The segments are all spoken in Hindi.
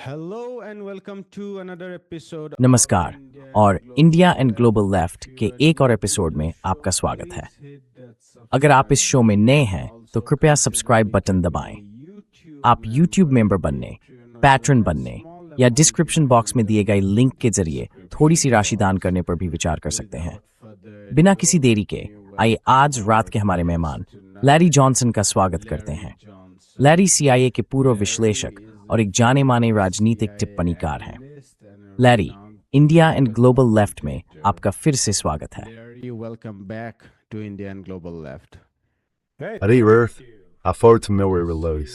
Hello and welcome to another episode of नमस्कार और इंडिया एंड ग्लोबल लेफ्ट के एक और एपिसोड में आपका स्वागत है। अगर आप इस शो में नए हैं तो कृपया सब्सक्राइब बटन दबाएं। आप यूट्यूब मेंबर बनने, पैट्रन बनने या डिस्क्रिप्शन बॉक्स में दिए गए लिंक के जरिए थोड़ी सी राशि दान करने पर भी विचार कर सकते हैं। बिना किसी देरी के आइए आज रात के हमारे मेहमान लैरी जॉनसन का स्वागत करते हैं। लैरी सीआईए के पूर्व विश्लेषक और एक जाने माने राजनीतिक टिप्पणीकार हैं। Larry, India and global left में आपका फिर से स्वागत है। Welcome back to India and Global Left. Howdy, Earth. I forward to Milway Relois.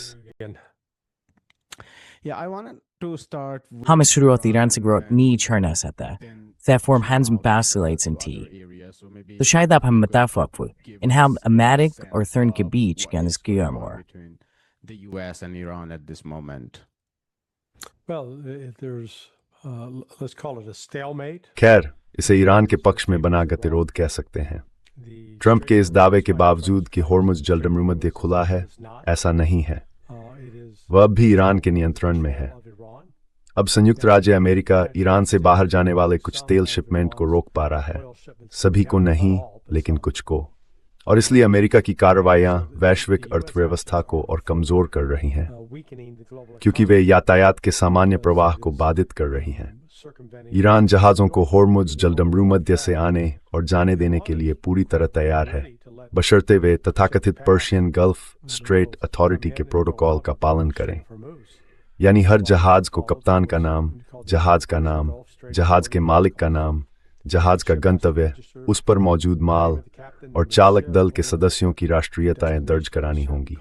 Yeah, I wanted to start with Hamisruot Iran Sigrot Ni Cherna Seta. Therefore Hans Basilates in tea. तो शायद आप हम बताफाकफुल इन हम अमेरिक और थर्न के बीच कैन इसकिया मोर the US and Iran at this moment. Well, there's, let's call it a stalemate. खैर, इसे ईरान के पक्ष में बना गतिरोध कह सकते हैं। ट्रंप के इस दावे के बावजूद कि होर्मुज जलडमरूमध्य खुला है, ऐसा नहीं है। वह अब भी ईरान के नियंत्रण में है। अब संयुक्त राज्य अमेरिका ईरान से बाहर जाने वाले कुछ तेल शिपमेंट को रोक पा रहा है, सभी को नहीं, लेकिन कुछ को। और इसलिए अमेरिका की कार्रवाइयां वैश्विक अर्थव्यवस्था को और कमजोर कर रही हैं, क्योंकि वे यातायात के सामान्य प्रवाह को बाधित कर रही हैं। ईरान जहाज़ों को होर्मुज जलडमरूमध्य से आने और जाने देने के लिए पूरी तरह तैयार है, बशर्ते वे तथाकथित पर्शियन गल्फ स्ट्रेट अथॉरिटी के प्रोटोकॉल का पालन करें। यानी हर जहाज को कप्तान का नाम, जहाज के मालिक का नाम, जहाज का गंतव्य, उस पर मौजूद माल और चालक दल के सदस्यों की राष्ट्रीयताएं दर्ज करानी होंगी।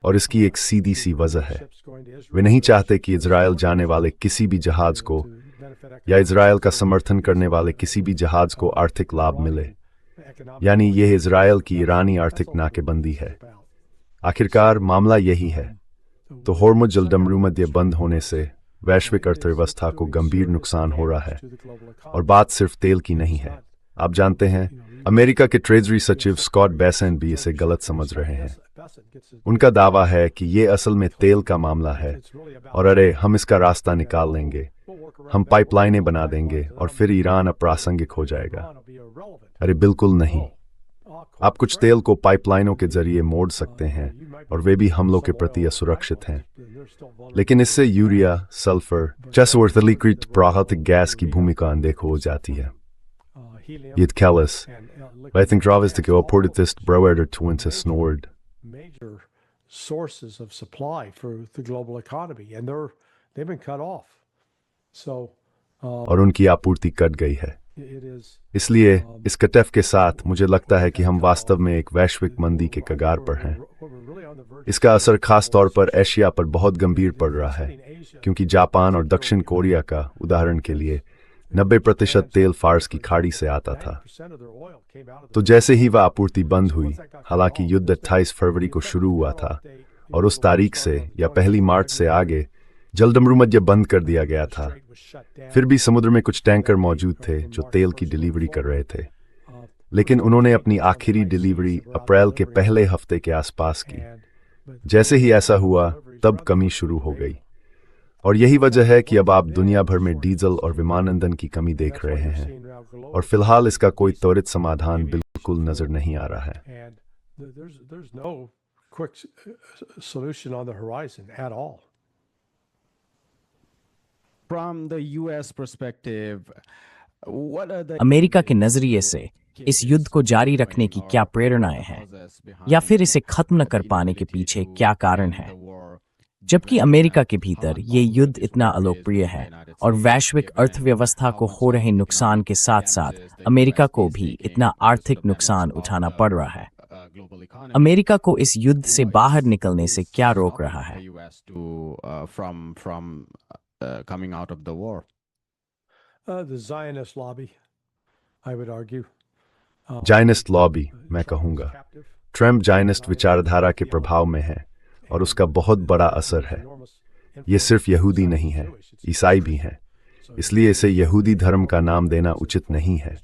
और इसकी एक सीधी सी वजह है, वे नहीं चाहते कि इजरायल जाने वाले किसी भी जहाज को या इजरायल का समर्थन करने वाले किसी भी जहाज को आर्थिक लाभ मिले। यानी यह इजरायल की ईरानी आर्थिक नाकेबंदी है। आखिरकार मामला यही है। तो होर्मुज जलडमरूमध्य बंद होने से वैश्विक अर्थव्यवस्था को गंभीर नुकसान हो रहा है, और बात सिर्फ तेल की नहीं है। आप जानते हैं, अमेरिका के ट्रेजरी सचिव स्कॉट बेसेंट भी इसे गलत समझ रहे हैं। उनका दावा है कि ये असल में तेल का मामला है, और अरे हम इसका रास्ता निकाल लेंगे, हम पाइपलाइनें बना देंगे और फिर ईरान अप्रासंगिक हो जाएगा। अरे बिल्कुल नहीं। आप कुछ तेल को पाइपलाइनों के जरिए मोड़ सकते हैं और वे भी हमलों के प्रति असुरक्षित हैं, लेकिन इससे यूरिया, सल्फर जैसे वर्तलीकृत प्राकृतिक गैस की भूमिका अनदेखी हो जाती है। Yet Kellis, I think Travis to go ported this broeder twins has snored. Major sources of supply for the global economy, and they've been cut off. So, और उनकी आपूर्ति कट गई है। it is इसलिए इस कटफ के साथ मुझे लगता है कि हम वास्तव में एक वैश्विक मंदी के कगार पर हैं। इसका असर खास तौर पर एशिया पर बहुत गंभीर पड़ रहा है, क्योंकि जापान और दक्षिण कोरिया का उदाहरण के लिए 90% तेल फारस की खाड़ी से आता था। तो जैसे ही वह आपूर्ति बंद हुई, हालांकि युद्ध 28 फरवरी को शुरू हुआ था और उस तारीख से या 1 मार्च से आगे जलडमरूमध्य बंद कर दिया गया था, फिर भी समुद्र में कुछ टैंकर मौजूद थे जो तेल की डिलीवरी कर रहे थे, लेकिन उन्होंने अपनी आखिरी डिलीवरी अप्रैल के पहले हफ्ते के आसपास की। जैसे ही ऐसा हुआ, तब कमी शुरू हो गई, और यही वजह है कि अब आप दुनिया भर में डीजल और विमान ईंधन की कमी देख रहे हैं, और फिलहाल इसका कोई त्वरित समाधान बिल्कुल नजर नहीं आ रहा है। and there's no quick solution on the horizon at all. From the US perspective, what are the America के नजरिए से इस युद्ध को जारी रखने की क्या प्रेरणाएं हैं, या फिर इसे खत्म न कर पाने के पीछे क्या कारण है? जबकि अमेरिका के भीतर ये युद्ध इतना अलोकप्रिय है और वैश्विक अर्थव्यवस्था को हो रहे नुकसान के साथ साथ अमेरिका को भी इतना आर्थिक नुकसान उठाना पड़ रहा है, अमेरिका को इस युद्ध से बाहर निकलने से क्या रोक रहा है? US from coming out of the war? The Zionist lobby, I would argue. Zionist lobby, मैं कहूँगा। ट्रम्प जायनिस्ट विचारधारा के प्रभाव में है और उसका बहुत बड़ा असर है। ये सिर्फ यहूदी नहीं है, ईसाई भी हैं। इसलिए इसे यहूदी धर्म का नाम देना उचित नहीं है।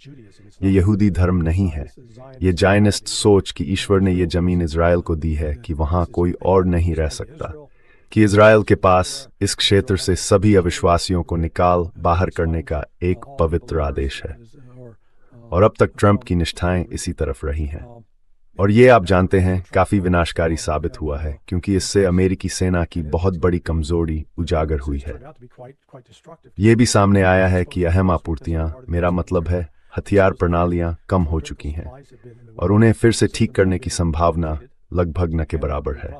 ये यहूदी धर्म नहीं है। ये जायनिस्ट सोच कि ईश्वर ने ये जमीन इज़राइल को दी है कि वहां कोई और नहीं रह सकता, कि इज़राइल के पास इस क्षेत्र से सभी अविश्वासियों को निकाल बाहर करने का एक पवित्र आदेश है। और अब तक ट्रंप की निष्ठाएं इसी तरफ रही हैं। और ये आप जानते हैं काफी विनाशकारी साबित हुआ है, क्योंकि इससे अमेरिकी सेना की बहुत बड़ी कमजोरी उजागर हुई है। ये भी सामने आया है कि अहम आपूर्तियां, मेरा मतलब है हथियार प्रणालियां, कम हो चुकी हैं और उन्हें फिर से ठीक करने की संभावना लगभग न के बराबर है,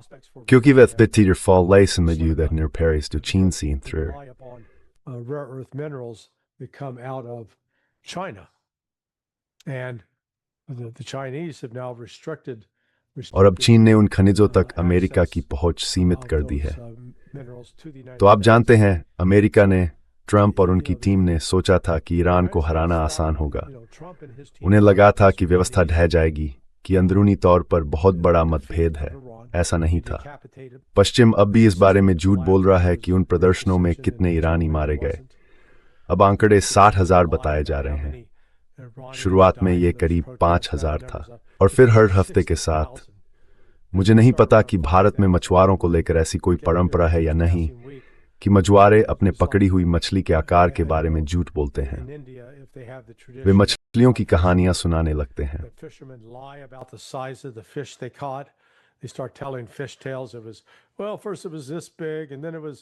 क्योंकि वे betyder fall lesen med ju that Paris to Chin sin through. Rare earth minerals that come out of China, and the Chinese have now restricted और अब चीन ने उन खनिजों तक अमेरिका की पहुंच सीमित कर दी है। तो आप जानते हैं अमेरिका ने, ट्रंप और उनकी टीम ने सोचा था कि ईरान को हराना आसान होगा। उन्हें लगा था कि व्यवस्था ढह जाएगी, कि अंदरूनी तौर पर बहुत बड़ा मतभेद है। ऐसा नहीं था। पश्चिम अब भी इस बारे में झूठ बोल रहा है कि उन प्रदर्शनों में कितने ईरानी मारे गए। अब आंकड़े 60,000 बताए जा रहे हैं। शुरुआत में ये करीब 5,000 था और फिर हर हफ्ते के साथ। मुझे नहीं पता कि भारत में मछुआरों को लेकर ऐसी कोई परंपरा है या नहीं, कि मछुआरे अपने पकड़ी हुई मछली के आकार के बारे में झूठ बोलते हैं। वे मछलियों की कहानियां सुनाने लगते हैं।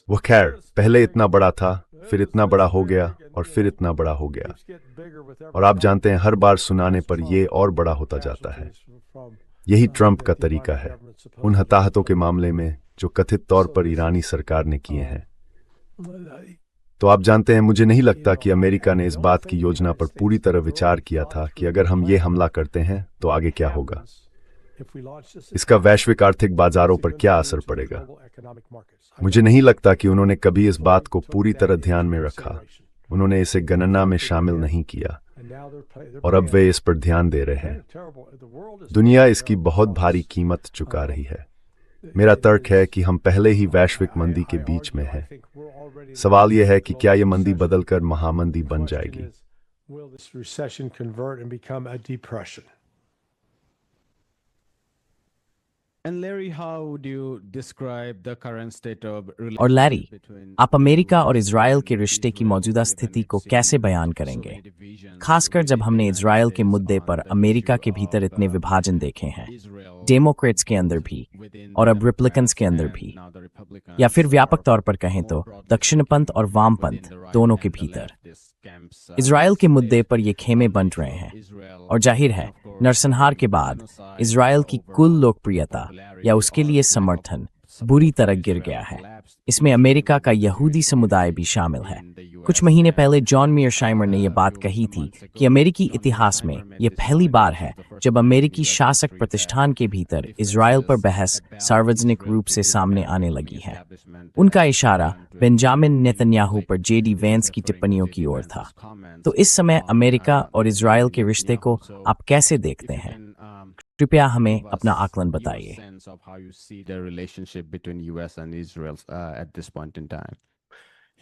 वो खैर पहले इतना बड़ा था, फिर इतना बड़ा हो गया और फिर इतना बड़ा हो गया। और आप जानते हैं हर बार सुनाने पर यह और बड़ा होता जाता है। यही ट्रंप का तरीका है उन हताहतों के मामले में जो कथित तौर पर ईरानी सरकार ने किए हैं। तो आप जानते हैं, मुझे नहीं लगता कि अमेरिका ने इस बात की योजना पर पूरी तरह विचार किया था कि अगर हम ये हमला करते हैं तो आगे क्या होगा, इसका वैश्विक आर्थिक बाजारों पर क्या असर पड़ेगा। मुझे नहीं लगता कि उन्होंने कभी इस बात को पूरी तरह ध्यान में रखा। उन्होंने इसे गणना में शामिल नहीं किया और अब वे इस पर ध्यान दे रहे हैं। दुनिया इसकी बहुत भारी कीमत चुका रही है। मेरा तर्क है कि हम पहले ही वैश्विक मंदी के बीच में हैं। सवाल यह है कि क्या यह मंदी बदलकर महामंदी बन जाएगी। And Larry, how would you describe the current state of और लैरी, between आप अमेरिका और इज़राइल के रिश्ते की मौजूदा स्थिति को कैसे बयान करेंगे, खासकर जब हमने इज़राइल के मुद्दे पर अमेरिका के भीतर इतने विभाजन देखे हैं, डेमोक्रेट्स के अंदर भी और अब रिपब्लिकन्स के अंदर भी, या फिर व्यापक तौर पर कहें तो दक्षिणपंथ और वामपंथ दोनों के भीतर। इज़राइल के मुद्दे पर ये खेमे बंट रहे हैं और जाहिर है नरसंहार के बाद इज़राइल की कुल लोकप्रियता या उसके लिए समर्थन बुरी तरह गिर गया है। इसमें अमेरिका का यहूदी समुदाय भी शामिल है। कुछ महीने पहले जॉन मीयरशाइमर ने यह बात कही थी कि अमेरिकी इतिहास में यह पहली बार है जब अमेरिकी शासक प्रतिष्ठान के भीतर इज़राइल पर बहस सार्वजनिक रूप से सामने आने लगी है। उनका इशारा बेंजामिन नेतन्याहू पर जेडी वेंस की टिप्पणियों की ओर था। तो इस समय अमेरिका और इज़राइल के रिश्ते को आप कैसे देखते हैं? कृपया हमें अपना आकलन बताइए। sense of how you see the relationship between US and Israel at this point in time?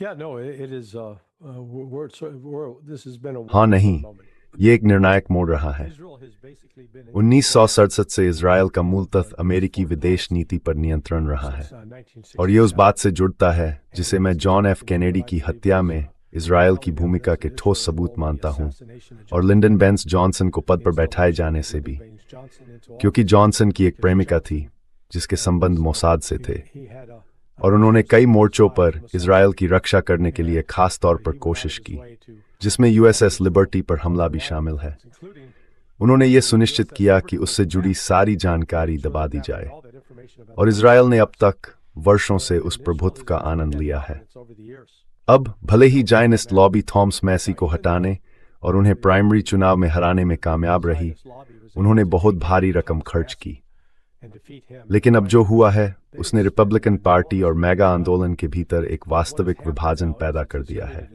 Yeah, no, it is. This has been a हाँ नहीं, ये एक निर्णायक मोड़ रहा है। 1967 से इज़राइल का मूलतः अमेरिकी विदेश नीति पर नियंत्रण रहा है और ये उस बात से जुड़ता है जिसे मैं जॉन एफ कैनेडी की हत्या में इज़राइल की भूमिका के ठोस सबूत मानता हूं और लिंडन बेंस जॉनसन को पद पर बैठाए जाने से भी, क्योंकि जॉनसन की एक प्रेमिका थी जिसके संबंध मोसाद से थे और उन्होंने कई मोर्चों पर इज़राइल की रक्षा करने के लिए खास तौर पर कोशिश की, जिसमें यूएसएस लिबर्टी पर हमला भी शामिल है। उन्होंने ये सुनिश्चित किया कि उससे जुड़ी सारी जानकारी दबा दी जाए और इज़राइल ने अब तक वर्षों से उस प्रभुत्व का आनंद लिया है। अब भले ही जायनिस्ट लॉबी थॉमस मैसी को हटाने और उन्हें प्राइमरी चुनाव में हराने में कामयाब रही, उन्होंने बहुत भारी रकम खर्च की, लेकिन अब जो हुआ है उसने रिपब्लिकन पार्टी और मैगा आंदोलन के भीतर एक वास्तविक विभाजन पैदा कर दिया है।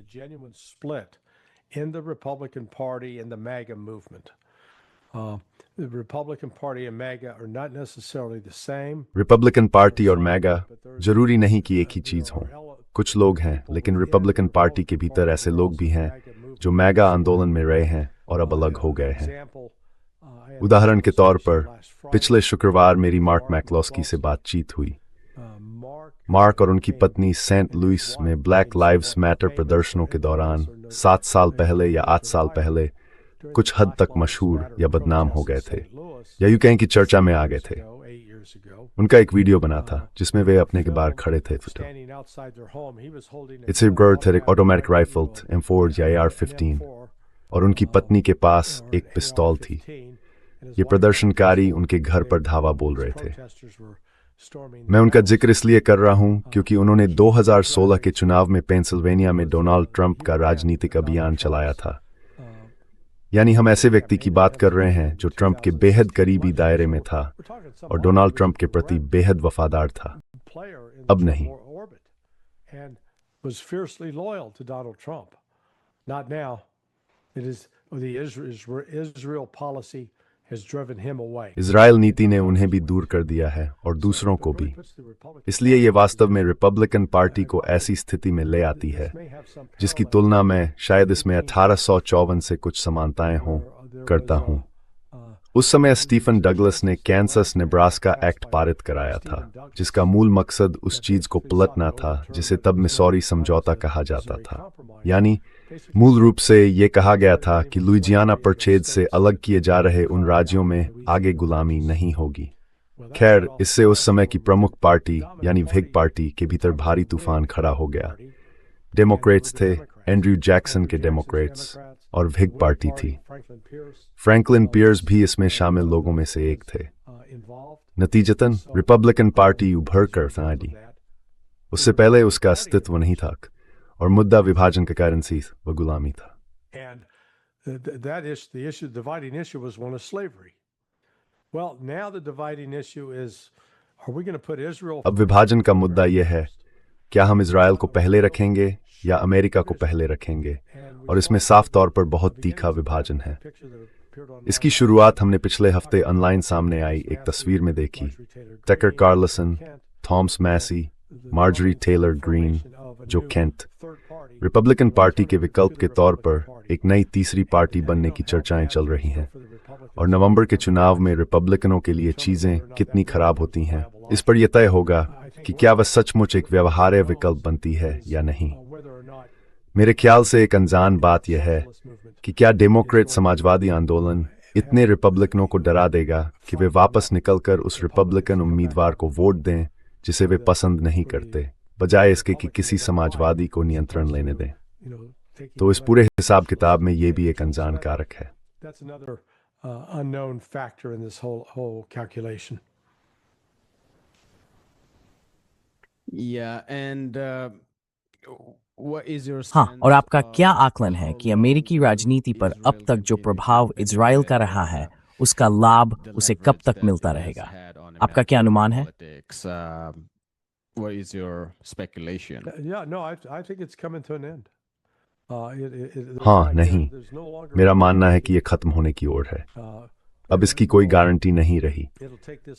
रिपब्लिकन पार्टी और मैगा जरूरी नहीं कि एक ही चीज हो, कुछ लोग हैं, लेकिन रिपब्लिकन पार्टी के भीतर ऐसे लोग भी हैं जो मैगा आंदोलन में रहे हैं और अब अलग हो गए हैं। उदाहरण के तौर पर पिछले शुक्रवार मेरी मार्क मैक्लॉस्की से बातचीत हुई। मार्क और उनकी पत्नी सेंट लुइस में ब्लैक लाइव्स मैटर प्रदर्शनों के दौरान 7 साल पहले या 8 साल पहले कुछ हद तक मशहूर या बदनाम हो गए थे, या यूं कहें कि चर्चा में आ गए थे। उनका एक वीडियो बना था जिसमें वे अपने के बाहर खड़े थे। इट्स एक ऑटोमेटिक राइफल M4 या AR-15 और उनकी पत्नी के पास एक पिस्तौल थी। ये प्रदर्शनकारी उनके घर पर धावा बोल रहे थे। मैं उनका जिक्र इसलिए कर रहा हूं क्योंकि उन्होंने 2016 के चुनाव में पेंसिल्वेनिया में डोनाल्ड ट्रंप का राजनीतिक अभियान चलाया था। यानी हम ऐसे व्यक्ति की बात कर रहे हैं जो ट्रंप के बेहद करीबी दायरे में था और डोनाल्ड ट्रंप के प्रति बेहद वफादार था। अब नहीं। इजराइल नीति ने उन्हें भी दूर कर दिया है और दूसरों को भी। इसलिए ये वास्तव में रिपब्लिकन पार्टी को ऐसी स्थिति में ले आती है जिसकी तुलना में शायद इसमें 1854 से कुछ समानताएं हों करता हूं। उस समय स्टीफन डगलस ने कैंसस नेब्रास्का एक्ट पारित कराया था, जिसका मूल मकसद उस चीज को पलटना था जिसे तब मिसौरी समझौता कहा जाता था। यानी मूल रूप से ये कहा गया था कि लुइजियाना परछेद से अलग किए जा रहे उन राज्यों में आगे गुलामी नहीं होगी। खैर, इससे उस समय की प्रमुख पार्टी यानी व्हिग पार्टी के भीतर भारी तूफान खड़ा हो गया। डेमोक्रेट्स थे, एंड्रयू जैक्सन के डेमोक्रेट्स, और व्हिग पार्टी थी। फ्रैंकलिन पियर्स भी इसमें शामिल लोगों में से एक थे। नतीजतन रिपब्लिकन पार्टी उभर कर आई। उससे पहले उसका अस्तित्व नहीं था और मुद्दा विभाजन का कारण सी व गुलामी था। अब विभाजन का मुद्दा यह है, क्या हम इजराइल को पहले रखेंगे या अमेरिका को पहले रखेंगे, और इसमें साफ तौर पर बहुत तीखा विभाजन है। इसकी शुरुआत हमने पिछले हफ्ते ऑनलाइन सामने आई एक तस्वीर में देखी। Tucker Carlson, Thomas Massie, Marjorie Taylor Greene, Joe Kent Republican Party के विकल्प के तौर पर एक नई तीसरी पार्टी बनने की चर्चाएं चल रही हैं, और नवंबर के चुनाव में रिपब्लिकनों के लिए चीजें कितनी खराब होती हैं, इस पर यह तय होगा कि क्या वह सचमुच एक व्यवहार्य विकल्प बनती है या नहीं। मेरे ख्याल से एक अनजान बात यह है कि क्या डेमोक्रेट समाजवादी आंदोलन इतने रिपब्लिकनों को डरा देगा कि वे वापस निकलकर उस रिपब्लिकन उम्मीदवार को वोट दें जिसे वे पसंद नहीं करते, बजाय इसके कि किसी समाजवादी को नियंत्रण लेने दें। तो इस पूरे हिसाब किताब में ये भी एक अनजान कारक है। हाँ, और आपका क्या आकलन है कि अमेरिकी राजनीति पर अब तक जो प्रभाव इजराइल का रहा है उसका लाभ उसे कब तक मिलता रहेगा? आपका क्या अनुमान है? What is your speculation? हाँ, नहीं, मेरा मानना है कि यह खत्म होने की ओर है। अब इसकी कोई गारंटी नहीं रही।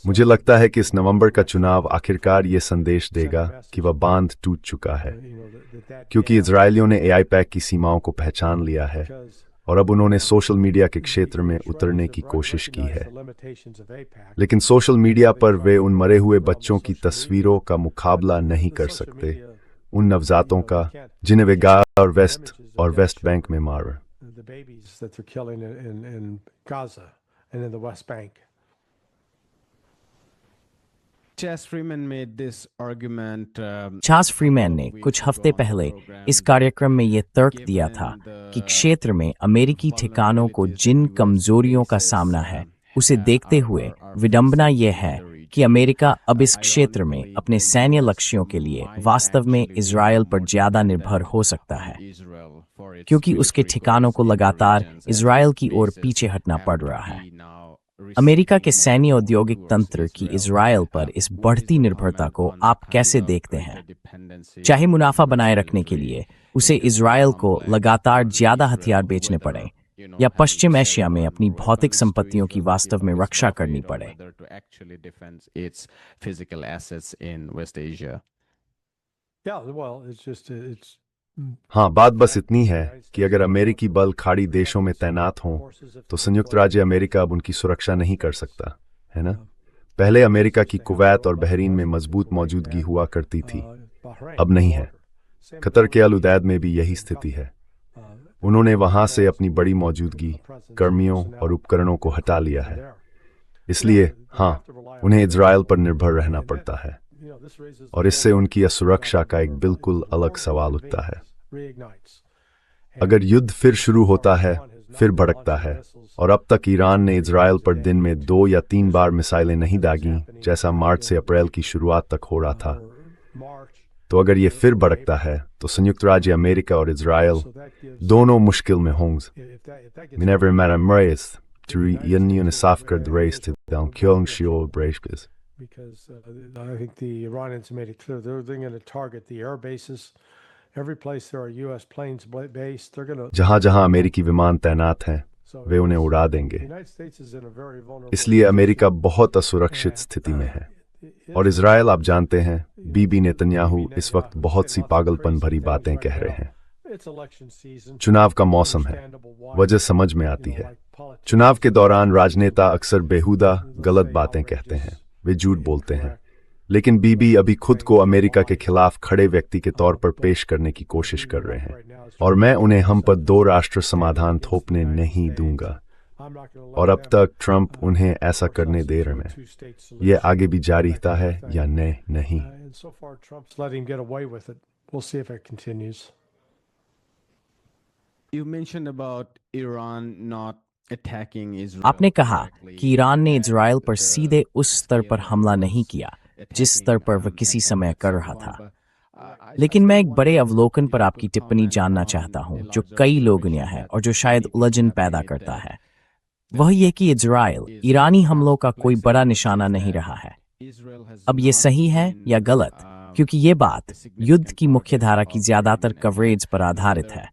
मुझे लगता है कि इस नवंबर का चुनाव आखिरकार ये संदेश देगा कि वह बांध टूट चुका है, क्योंकि इजरायलियों ने AIPAC की सीमाओं को पहचान लिया है और अब उन्होंने सोशल मीडिया के क्षेत्र में उतरने की कोशिश की है। लेकिन सोशल मीडिया पर वे उन मरे हुए बच्चों की तस्वीरों का मुकाबला नहीं कर सकते, उन नवजातों का जिन्हें वे गाजा और वेस्ट बैंक में मार। चार्ल्स फ्रीमैन ने कुछ हफ्ते पहले इस कार्यक्रम में यह तर्क दिया था कि क्षेत्र में अमेरिकी ठिकानों को जिन कमजोरियों का सामना है उसे देखते हुए विडंबना यह है कि अमेरिका अब इस क्षेत्र में अपने सैन्य लक्ष्यों के लिए वास्तव में इजराइल पर ज्यादा निर्भर हो सकता है, क्योंकि उसके ठिकानों को लगातार इजराइल की ओर पीछे हटना पड़ रहा है। अमेरिका के सैन्य औद्योगिक तंत्र की इजराइल पर इस बढ़ती निर्भरता को आप कैसे देखते हैं? चाहे मुनाफा बनाए रखने के लिए उसे इजराइल को लगातार ज्यादा हथियार बेचने पड़े या पश्चिम एशिया में अपनी भौतिक संपत्तियों की वास्तव में रक्षा करनी पड़े। Yeah, well, it's just it's हाँ, बात बस इतनी है कि अगर अमेरिकी बल खाड़ी देशों में तैनात हों तो संयुक्त राज्य अमेरिका अब उनकी सुरक्षा नहीं कर सकता, है ना? पहले अमेरिका की कुवैत और बहरीन में मजबूत मौजूदगी हुआ करती थी, अब नहीं है। कतर के अल उदैद में भी यही स्थिति है। उन्होंने वहां से अपनी बड़ी मौजूदगी, कर्मियों और उपकरणों को हटा लिया है। इसलिए हाँ, उन्हें इजरायल पर निर्भर रहना पड़ता है और इससे उनकी असुरक्षा का एक बिल्कुल अलग सवाल उठता है। अगर युद्ध फिर शुरू होता है, फिर भड़कता है, और अब तक ईरान ने इजरायल पर दिन में 2 या 3 बार मिसाइलें नहीं दागीं, जैसा मार्च से अप्रैल की शुरुआत तक हो रहा था, तो अगर ये फिर भड़कता है तो संयुक्त राज्य अमेरिका और इजरायल दोनों मुश्किल में होंगे। Minever Madam Reyes, to reunion safeguard the race to down killing shield breakers. Because I think the Iranians made it clear they're going to target the air bases. Every place there are U.S. planes based, they're going to. जहां जहां अमेरिकी विमान तैनात हैं, वे उन्हें उड़ा देंगे। इसलिए अमेरिका बहुत असुरक्षित स्थिति में है। और इजरायल, आप जानते हैं, बीबी नेतन्याहू इस वक्त बहुत सी पागलपन भरी बातें कह रहे हैं। चुनाव का मौसम है, वजह समझ में आती है। चुनाव के दौरान राजनेता अक्सर बेहुदा गलत बातें कहते हैं, वे झूठ बोलते हैं, लेकिन बीबी अभी खुद को अमेरिका के खिलाफ खड़े व्यक्ति के तौर पर पेश करने की कोशिश कर रहे हैं, और मैं उन्हें हम पर 2 राष्ट्र समाधान थोपने नहीं दूंगा। और अब तक ट्रंप उन्हें ऐसा करने दे रहे हैं। ये आगे भी जारी रहता है या नहीं। You mentioned about Iran not attacking Israel. आपने कहा कि ईरान ने इजरायल पर सीधे उस स्तर पर हमला नहीं किया जिस स्तर पर वह किसी समय कर रहा था। लेकिन मैं एक बड़े अवलोकन पर आपकी टिप्पणी जानना चाहता हूं, जो कई लोगों ने है और जो शायद उलझन पैदा करता है। वह यह कि इजरायल ईरानी हमलों का कोई बड़ा निशाना नहीं रहा है। अब ये सही है या गलत? क्योंकि ये बात युद्ध की मुख्यधारा की ज्यादातर कवरेज पर आधारित है।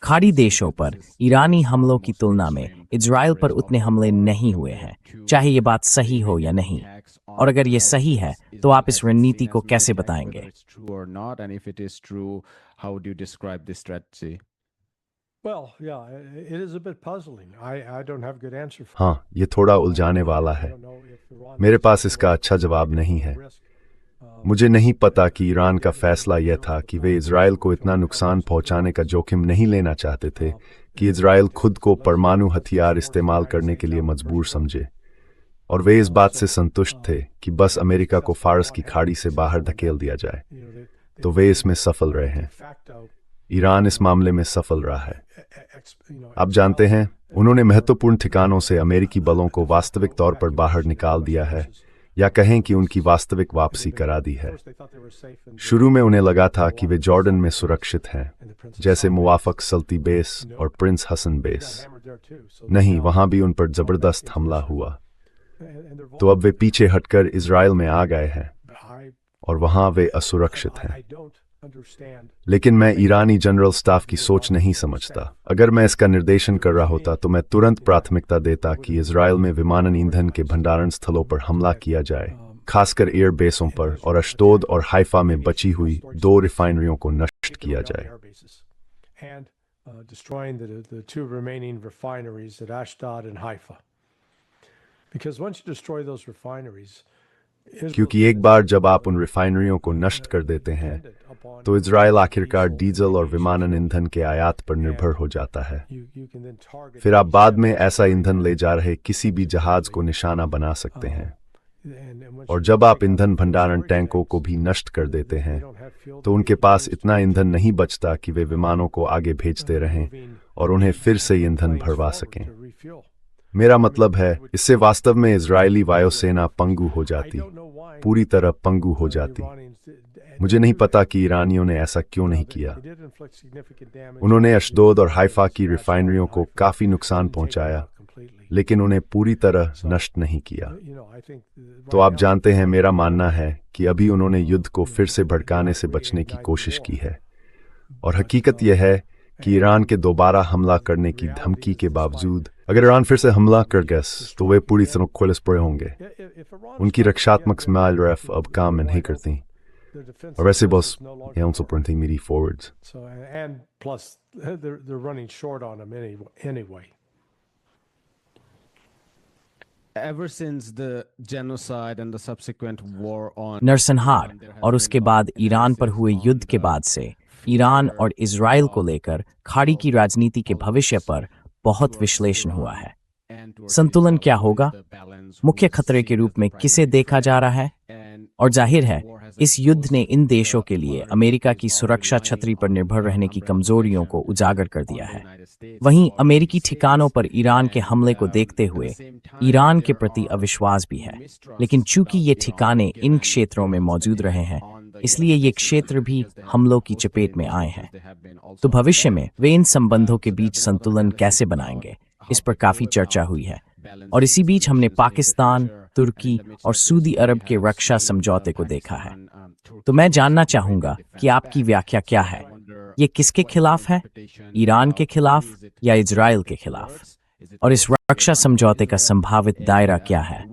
खाड़ी देशों पर ईरानी हमलों की तुलना में इजरायल पर उतने हमले नहीं हुए हैं, चाहे ये बात सही हो या नहीं। और अगर ये सही है तो आप इस रणनीति को कैसे बताएंगे? हाँ, ये थोड़ा उलझाने वाला है। मेरे पास इसका अच्छा जवाब नहीं है। मुझे नहीं पता कि ईरान का फैसला यह था कि वे इजरायल को इतना नुकसान पहुंचाने का जोखिम नहीं लेना चाहते थे कि इजरायल खुद को परमाणु हथियार इस्तेमाल करने के लिए मजबूर समझे, और वे इस बात से संतुष्ट थे कि बस अमेरिका को फारस की खाड़ी से बाहर धकेल दिया जाए। तो वे इसमें सफल रहे हैं। ईरान इस मामले में सफल रहा है। आप जानते हैं, उन्होंने महत्वपूर्ण ठिकानों से अमेरिकी बलों को वास्तविक तौर पर बाहर निकाल दिया है, या कहें कि उनकी वास्तविक वापसी करा दी है। शुरू में उन्हें लगा था कि वे जॉर्डन में सुरक्षित हैं, जैसे मुवाफक सल्ती बेस और प्रिंस हसन बेस। नहीं, वहां भी उन पर जबरदस्त हमला हुआ। तो अब वे पीछे हटकर इजरायल में आ गए हैं और वहां वे असुरक्षित हैं। लेकिन मैं ईरानी जनरल स्टाफ की सोच नहीं समझता। अगर मैं इसका निर्देशन कर रहा होता तो मैं तुरंत प्राथमिकता देता कि इजरायल में विमानन ईंधन के भंडारण स्थलों पर हमला किया जाए, खासकर एयर बेसों पर, और अश्दोद और हाइफा में बची हुई 2 रिफाइनरियों को नष्ट किया जाए। क्योंकि एक बार जब आप उन रिफाइनरियों को नष्ट कर देते हैं तो इजरायल आखिरकार डीजल और विमानन ईंधन के आयात पर निर्भर हो जाता है। फिर आप बाद में ऐसा ईंधन ले जा रहे किसी भी जहाज को निशाना बना सकते हैं, और जब आप ईंधन भंडारण टैंकों को भी नष्ट कर देते हैं तो उनके पास इतना ईंधन नहीं बचता कि वे विमानों को आगे भेजते रहें और उन्हें फिर से ईंधन भरवा सकें। मेरा मतलब है, इससे वास्तव में इजरायली वायुसेना पंगु हो जाती, पूरी तरह पंगु हो जाती। मुझे नहीं पता कि ईरानियों ने ऐसा क्यों नहीं किया। उन्होंने अश्दोद और हाइफा की रिफाइनरियों को काफी नुकसान पहुंचाया, लेकिन उन्हें पूरी तरह नष्ट नहीं किया। तो आप जानते हैं, मेरा मानना है कि अभी उन्होंने युद्ध को फिर से भड़काने से बचने की कोशिश की है। और हकीकत यह है कि ईरान के दोबारा हमला करने की धमकी के बावजूद अगर ईरान फिर से हमला कर गया तो वे पूरी तरह खुलस पड़े होंगे। उनकी रक्षात्मक स्माइल रैफ अब काम नहीं करती। their defense और वैसे बॉस is no longer यहाँ सुपरंथी मेरी forwards so and plus they're running short on them anyway. Ever since the genocide and the subsequent war on नरसंहार और उसके बाद ईरान पर हुए युद्ध के बाद से ईरान और इजराइल को लेकर खाड़ी की राजनीति के भविष्य पर बहुत विश्लेषण हुआ है। संतुलन क्या होगा? मुख्य खतरे के रूप में किसे देखा जा रहा है? और जाहिर है इस युद्ध ने इन देशों के लिए अमेरिका की सुरक्षा छतरी पर निर्भर रहने की कमजोरियों को उजागर कर दिया है। वहीं अमेरिकी ठिकानों पर ईरान के हमले को देखते हुए ईरान के प्रति अविश्वास भी है, लेकिन चूंकि ये ठिकाने इन क्षेत्रों में मौजूद रहे हैं इसलिए ये क्षेत्र भी हमलों की चपेट में आए हैं। तो भविष्य में वे इन संबंधों के बीच संतुलन कैसे बनाएंगे, इस पर काफी चर्चा हुई है। और इसी बीच हमने पाकिस्तान, तुर्की और सऊदी अरब के रक्षा समझौते को देखा है। तो मैं जानना चाहूंगा कि आपकी व्याख्या क्या है? ये किसके खिलाफ है? ईरान के खिलाफ या इजराइल के खिलाफ? और इस रक्षा समझौते का संभावित दायरा क्या है?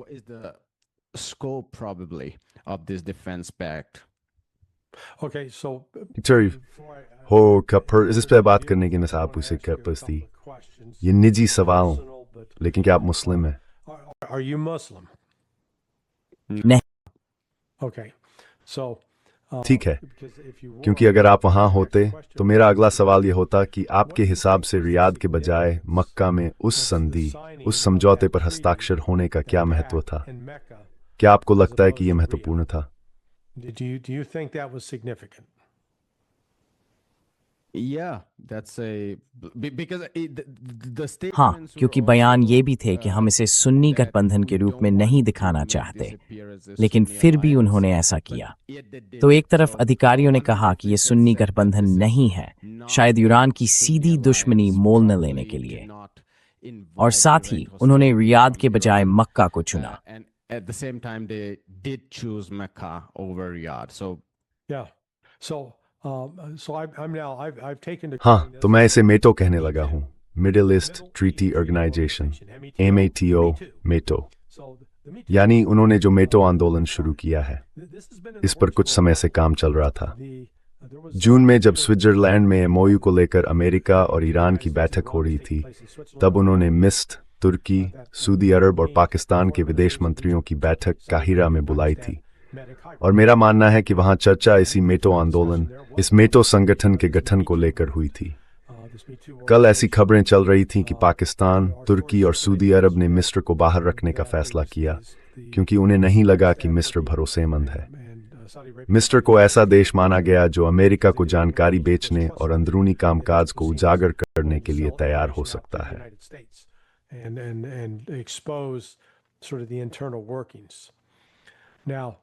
Scope probably of this defense pact. Okay, so Terry, हो कपर इस पे बात करने की नसाब उसे कर्पस थी। ये निजी सवाल, लेकिन क्या आप मुस्लिम हैं? Are you Muslim? नहीं। Okay, so ठीक है, क्योंकि अगर आप वहां होते तो मेरा अगला सवाल ये होता कि आपके हिसाब से रियाद के बजाय मक्का में उस संधि, उस समझौते पर हस्ताक्षर होने का क्या महत्व था? क्या आपको लगता है कि यह महत्वपूर्ण था? Do you think that was significant? Yeah, that's because the statements हाँ, were क्योंकि also, बयान ये भी थे कि हम इसे सुन्नी that गठबंधन के we रूप में don't नहीं want दिखाना to चाहते, disappear as a लेकिन Sunni फिर भी alliance. उन्होंने ऐसा किया। Yet they did. तो एक तरफ So, अधिकारियों ने on कहा one कि ये hand, सुन्नी they said गठबंधन that this नहीं is है, not शायद ईरान की Sunni सीधी दुश्मनी alliance, मोल न probably लेने के to लिए। not और involve साथ ही direct उन्होंने hostility रियाद from के बजाय Iran. मक्का को चुना। And at the same time, they did choose Mecca over Riyadh. So Yeah. I've taken to हाँ, तो मैं इसे मेटो कहने लगा हूँ, Middle East Treaty Organization, MATO, MATO. यानी उन्होंने जो मेटो आंदोलन शुरू किया है, इस पर कुछ समय से काम चल रहा था। जून में जब स्विट्जरलैंड में MOU को लेकर अमेरिका और ईरान की बैठक हो रही थी, तब उन्होंने मिस्र, तुर्की, सऊदी अरब और पाकिस्तान के विदेश मंत्रियों की बैठक काहिरा में बुलाई थी। और मेरा मानना है कि वहां चर्चा इसी मेटो आंदोलन, इस मेटो संगठन के गठन को लेकर हुई थी। कल ऐसी खबरें चल रही थीं कि पाकिस्तान, तुर्की और सऊदी अरब ने मिस्र को बाहर रखने का फैसला किया, क्योंकि उन्हें नहीं लगा कि मिस्र भरोसेमंद है। मिस्र को ऐसा देश माना गया जो अमेरिका को जानकारी बेचने और अंदरूनी कामकाज को उजागर करने के लिए तैयार हो सकता है। and expose sort of the internal workings. Now,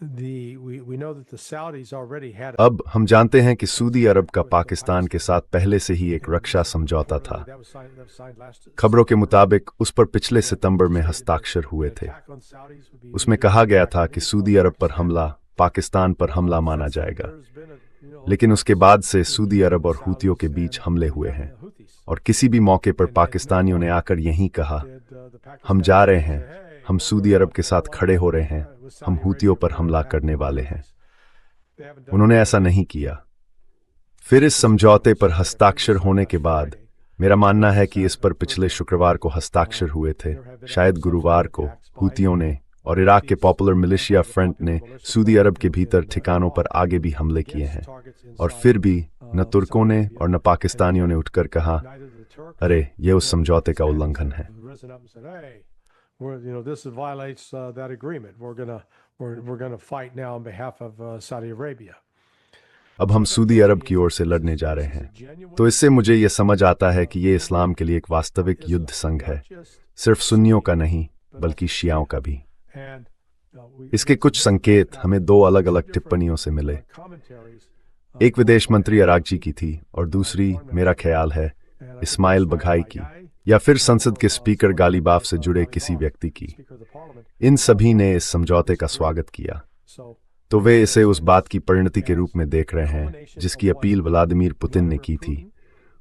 we know that the Saudis already had. अब हम जानते हैं कि सऊदी अरब का पाकिस्तान के साथ पहले से ही एक रक्षा समझौता था। खबरों के मुताबिक उस पर पिछले सितंबर में हस्ताक्षर हुए थे। उसमें कहा गया था कि सऊदी अरब पर हमला पाकिस्तान पर हमला माना जाएगा, लेकिन उसके बाद से सऊदी अरब और हूतियों के बीच हमले हुए हैं, और किसी भी मौके पर पाकिस्तानियों ने आकर यही कहा, हम जा रहे हैं, हम सऊदी अरब के साथ खड़े हो रहे हैं, हम हूतियों पर हमला करने वाले हैं। उन्होंने ऐसा नहीं किया। फिर इस समझौते पर हस्ताक्षर होने के बाद मेरा मानना है कि इस पर पिछले शुक्रवार को हस्ताक्षर हुए थे, शायद गुरुवार को, हूतियों ने और इराक के पॉपुलर मिलिशिया फ्रंट ने सऊदी अरब के भीतर ठिकानों पर आगे भी हमले किए हैं। और फिर भी न तुर्कों ने और न पाकिस्तानियों ने उठकर कहा, अरे ये उस समझौते का उल्लंघन है। This violates that agreement. We're gonna fight now on behalf of Saudi Arabia. अब हम सऊदी अरब की ओर से लड़ने जा रहे हैं। तो इससे मुझे ये समझ आता है कि ये इस्लाम के लिए एक वास्तविक युद्ध संघ है, सिर्फ सुन्नियों का नहीं बल्कि शियाओं का भी। इसके कुछ संकेत हमें दो अलग अलग टिप्पणियों से मिले। एक विदेश मंत्री अरागची की थी और दूसरी, मेरा ख्याल है, इस्माइल बघाई की, या फिर संसद के स्पीकर गालिबाफ से जुड़े किसी व्यक्ति की। इन सभी ने इस समझौते का स्वागत किया। तो वे इसे उस बात की परिणति के रूप में देख रहे हैं जिसकी अपील व्लादिमीर पुतिन ने की थी,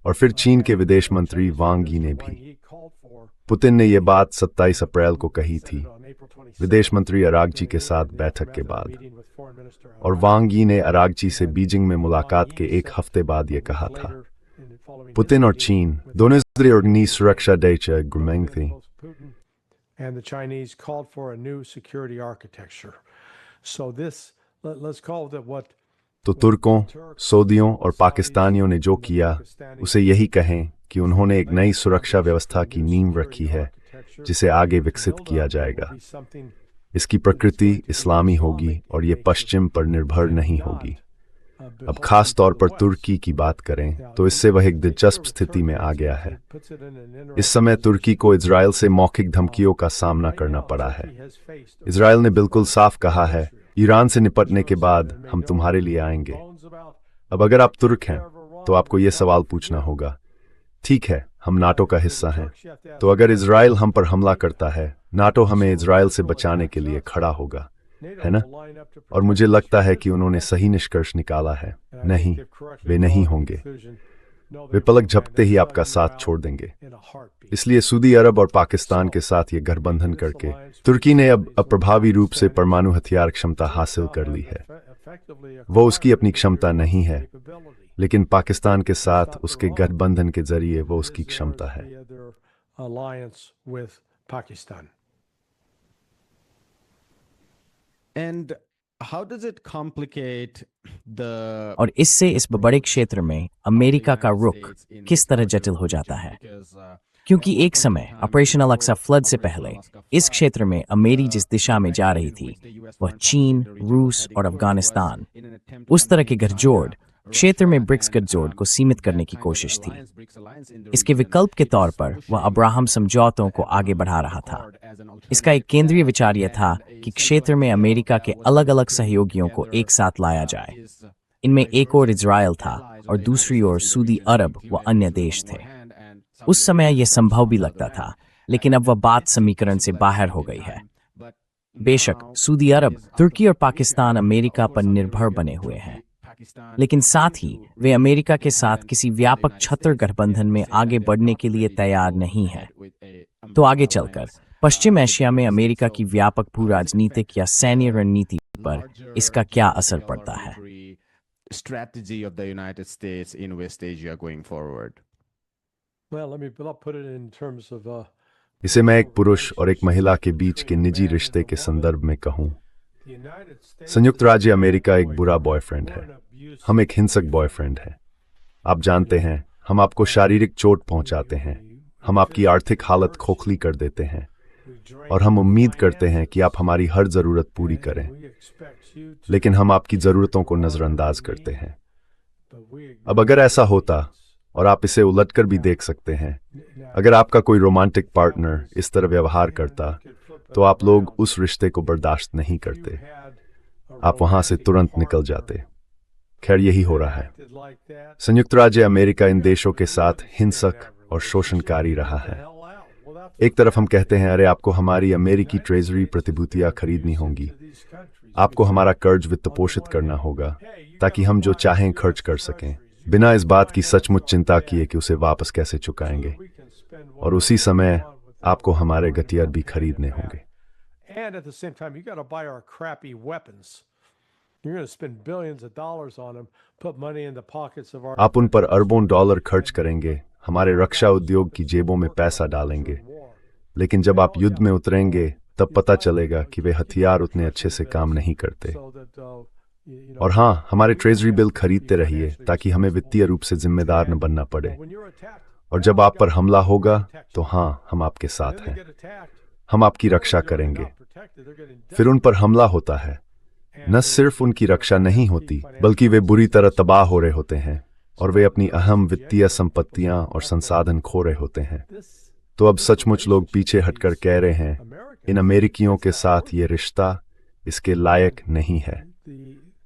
और फिर चीन के विदेश मंत्री वांग यी ने भी। पुतिन ने यह बात 27 अप्रैल को कही थी, विदेश मंत्री अरागची के साथ बैठक के बाद। और वांग यी ने अरागची से बीजिंग में मुलाकात के एक हफ्ते बाद ये कहा था। पुतिन और चीन दोनों की सुरक्षा डेचे गुमेंग थी। And the Chinese called for a new security architecture. So this, let's call it what तो तुर्कों, सऊदियों और पाकिस्तानियों ने जो किया उसे यही कहें कि उन्होंने एक नई सुरक्षा व्यवस्था की नींव रखी है जिसे आगे विकसित किया जाएगा। इसकी प्रकृति इस्लामी होगी और ये पश्चिम पर निर्भर नहीं होगी। अब खास तौर पर तुर्की की बात करें तो इससे वह एक दिलचस्प स्थिति में आ गया है। इस समय तुर्की को इजराइल से मौखिक धमकियों का सामना करना पड़ा है। इजराइल ने बिल्कुल साफ कहा है, ईरान से निपटने के बाद हम तुम्हारे लिए आएंगे। अब अगर आप तुर्क हैं तो आपको यह सवाल पूछना होगा, ठीक है, हम नाटो का हिस्सा हैं, तो अगर इजराइल हम पर हमला करता है, नाटो हमें इजराइल से बचाने के लिए खड़ा होगा, है ना? और मुझे लगता है कि उन्होंने सही निष्कर्ष निकाला है। नहीं, वे नहीं होंगे। वे पलक झपकते ही आपका साथ छोड़ देंगे। इसलिए सऊदी अरब और पाकिस्तान के साथ ये गठबंधन करके तुर्की ने अब अप्रभावी रूप से परमाणु हथियार क्षमता हासिल कर ली है। वो उसकी अपनी क्षमता नहीं है, लेकिन पाकिस्तान के साथ उसके गठबंधन के जरिए वो उसकी क्षमता है। And how does it complicate the और इससे इस बड़े क्षेत्र में अमेरिका का रुख किस तरह जटिल हो जाता है? क्योंकि एक समय ऑपरेशन अलाक्सा फ्लड से पहले इस क्षेत्र में अमेरी जिस दिशा में जा रही थी वह चीन, रूस और अफगानिस्तान, उस तरह के गठजोड़ क्षेत्र में ब्रिक्स गठजोड़ को सीमित करने की कोशिश थी। इसके विकल्प के तौर पर वह अब्राहम समझौतों को आगे बढ़ा रहा था। इसका एक केंद्रीय विचार यह था कि क्षेत्र में अमेरिका के अलग अलग सहयोगियों को एक साथ लाया जाए। इनमें एक ओर इजराइल था और दूसरी ओर सऊदी अरब व अन्य देश थे। उस समय यह संभव भी लगता था, लेकिन अब वह बात समीकरण से बाहर हो गई है। बेशक सऊदी अरब, तुर्की और पाकिस्तान अमेरिका पर निर्भर बने हुए हैं, लेकिन साथ ही वे अमेरिका के साथ किसी व्यापक छत्र गठबंधन में आगे बढ़ने के लिए तैयार नहीं हैं। तो आगे चलकर पश्चिम एशिया में अमेरिका की व्यापक भू राजनीतिक या सैन्य रणनीति पर इसका क्या असर पड़ता है? strategy of the United States in West Asia going forward? Well, I'll put it in terms of इसे मैं एक पुरुष और एक महिला के बीच के निजी रिश्ते के संदर्भ में कहूं। संयुक्त राज्य अमेरिका एक बुरा बॉयफ्रेंड है। हम एक हिंसक बॉयफ्रेंड हैं। आप जानते हैं, हम आपको शारीरिक चोट पहुंचाते हैं, हम आपकी आर्थिक हालत खोखली कर देते हैं, और हम उम्मीद करते हैं कि आप हमारी हर जरूरत पूरी करें, लेकिन हम आपकी जरूरतों को नजरअंदाज करते हैं। अब अगर ऐसा होता, और आप इसे उलटकर भी देख सकते हैं, अगर आपका कोई रोमांटिक पार्टनर इस तरह व्यवहार करता, तो आप लोग उस रिश्ते को बर्दाश्त नहीं करते, आप वहां से तुरंत निकल जाते। खैर, यही हो रहा है। संयुक्त राज्य अमेरिका इन देशों के साथ हिंसक और शोषणकारी रहा है। एक तरफ हम कहते हैं, अरे आपको हमारी अमेरिकी ट्रेजरी प्रतिभूतियां खरीदनी होंगी, आपको हमारा कर्ज वित्त पोषित करना होगा ताकि हम जो चाहें खर्च कर सकें, बिना इस बात की सचमुच चिंता किए कि उसे वापस कैसे चुकाएंगे, और उसी समय आपको हमारे गठियार भी खरीदने होंगे। And at the same time, you got to buy our crappy weapons. You're going to spend billions of dollars on them, put money in the pockets of our. आप उन पर अरबों डॉलर खर्च करेंगे, हमारे रक्षा उद्योग की जेबों में पैसा डालेंगे, लेकिन जब आप युद्ध में उतरेंगे तब पता चलेगा कि वे हथियार उतने अच्छे से काम नहीं करते। और हाँ, हमारे ट्रेजरी बिल खरीदते रहिए ताकि हमें वित्तीय रूप से जिम्मेदार न बनना पड़े, और जब आप पर हमला होगा तो हाँ, हम आपके साथ हैं, हम आपकी रक्षा करेंगे। फिर उन पर हमला होता है, न सिर्फ उनकी रक्षा नहीं होती, बल्कि वे बुरी तरह तबाह हो रहे होते हैं, और वे अपनी अहम वित्तीय संपत्तियां और संसाधन खो रहे होते हैं। तो अब सचमुच लोग पीछे हटकर कह रहे हैं, इन अमेरिकियों के साथ ये रिश्ता इसके लायक नहीं है।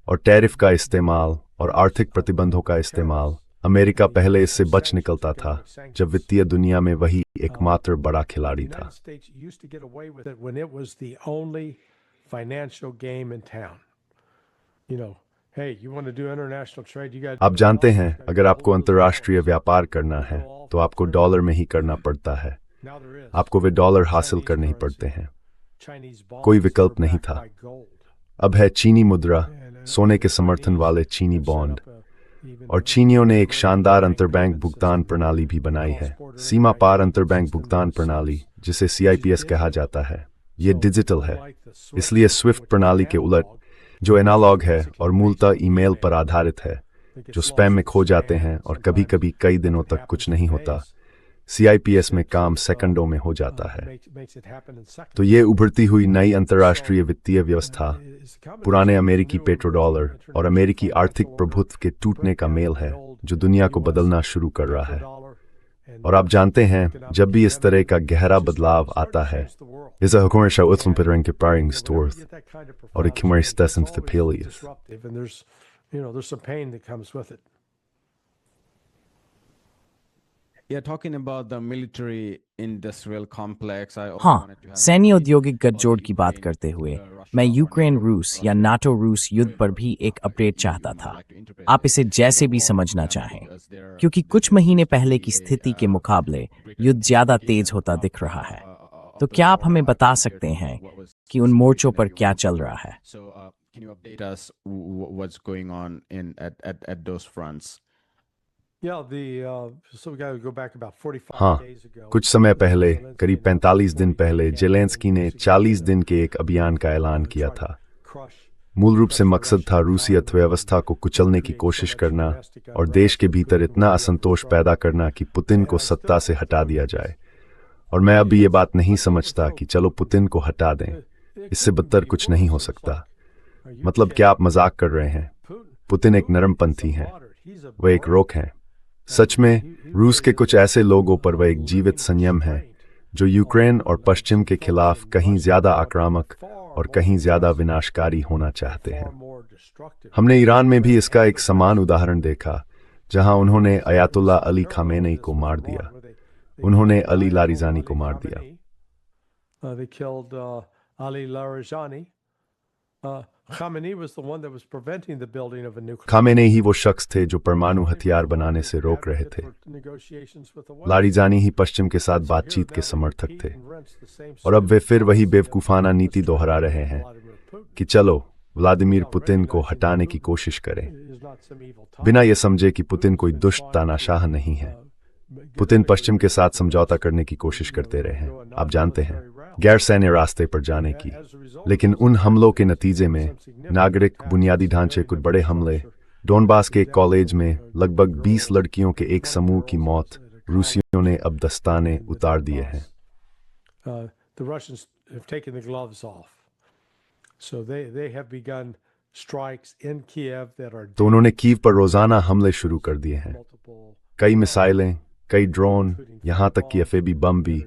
और टैरिफ का इस्तेमाल और आर्थिक प्रतिबंधों का इस्तेमाल, अमेरिका पहले इससे बच निकलता था जब वित्तीय दुनिया में वही एकमात्र बड़ा खिलाड़ी था। आप जानते हैं, अगर आपको अंतर्राष्ट्रीय व्यापार करना है तो आपको डॉलर में ही करना पड़ता है। आपको वे डॉलर हासिल करने ही पड़ते हैं, कोई विकल्प नहीं था। अब है चीनी मुद्रा, सोने के समर्थन वाले चीनी बॉन्ड, और चीनियों ने एक शानदार अंतरबैंक भुगतान प्रणाली भी बनाई है, सीमा पार अंतरबैंक भुगतान प्रणाली, जिसे CIPS कहा जाता है। ये डिजिटल है, इसलिए स्विफ्ट प्रणाली के उलट, जो एनालॉग है और मूलतः ईमेल पर आधारित है, जो स्पैम में खो जाते हैं और कभी-कभी कई दिनों तक कुछ नहीं होता। CIPS में काम सेकंडों में हो जाता है। तो ये उभरती हुई नई अंतर्राष्ट्रीय वित्तीय व्यवस्था पुराने अमेरिकी पेट्रोडॉलर और अमेरिकी आर्थिक प्रभुत्व के टूटने का मेल है, जो दुनिया को बदलना शुरू कर रहा है। और आप जानते हैं, जब भी इस तरह का गहरा बदलाव आता है, is a commercial utflumpering preparing stores or the commerce dessen the paleas. And there's some pain that comes with it. Yeah, talking about the military industrial complex, I also हाँ, wanted to have सैन्य a औद्योगिक गठजोड़ की बात करते हुए मैं यूक्रेन रूस या नाटो रूस युद्ध पर भी एक अपडेट चाहता था। आप इसे जैसे भी समझना चाहें, क्योंकि कुछ महीने पहले की स्थिति के मुकाबले युद्ध ज्यादा तेज होता दिख रहा है। तो क्या आप हमें बता सकते हैं कि उन मोर्चों पर क्या चल रहा है? So, can you update us what's going on at those fronts? Yeah, so we got to go back about 45 हाँ, days ago. कुछ समय पहले, करीब 45 दिन पहले, जेलेंस्की ने 40 दिन के एक अभियान का ऐलान किया था। मूल रूप से मकसद था रूसी अर्थव्यवस्था को कुचलने की कोशिश करना और देश के भीतर इतना असंतोष पैदा करना कि पुतिन को सत्ता से हटा दिया जाए। और मैं अभी ये बात नहीं समझता कि चलो पुतिन को हटा दें, इससे बदतर कुछ नहीं हो सकता। मतलब क्या आप मजाक कर रहे हैं? पुतिन एक नरमपंथी हैं, वह एक रोक हैं। सच में, रूस के कुछ ऐसे लोगों पर वह एक जीवित संयम है, जो यूक्रेन और पश्चिम के खिलाफ कहीं ज्यादा आक्रामक और कहीं ज्यादा विनाशकारी होना चाहते हैं। हमने ईरान में भी इसका एक समान उदाहरण देखा, जहां उन्होंने अयातुल्ला अली खामेनी को मार दिया। उन्होंने अली लारिजानी को मार दिया। They killed Ali Larijani. Khamenei was the one that was preventing the building of a nuclear. Khamenei ही वो शख्स थे जो परमाणु हथियार बनाने से रोक रहे थे। Negotiations with the West. Larijani ही पश्चिम के साथ बातचीत के समर्थक थे। और अब वे फिर वही बेवकूफाना नीति दोहरा रहे हैं कि चलो व्लादिमीर पुतिन को हटाने की कोशिश करें, बिना ये समझे कि पुतिन कोई दुष्ट तानाशाह नहीं है। पुतिन पश्चिम के साथ समझौता करने की कोशिश करते रहे हैं, आप जानते हैं, गैर सैन्य रास्ते पर जाने की। लेकिन उन हमलों के नतीजे में नागरिक बुनियादी ढांचे कुछ बड़े हमले, डोनबास के एक कॉलेज में लगभग 20 लड़कियों के एक समूह की मौत रूसियों ने अब दस्ताने उतार दिए हैं। The Russians have taken the gloves off. So they have begun strikes in Kiev that are तो उन्होंने कीव पर रोजाना हमले शुरू कर दिए हैं। multiple कई मिसाइलें, कई ड्रोन, यहाँ तक कि FAB बम भी,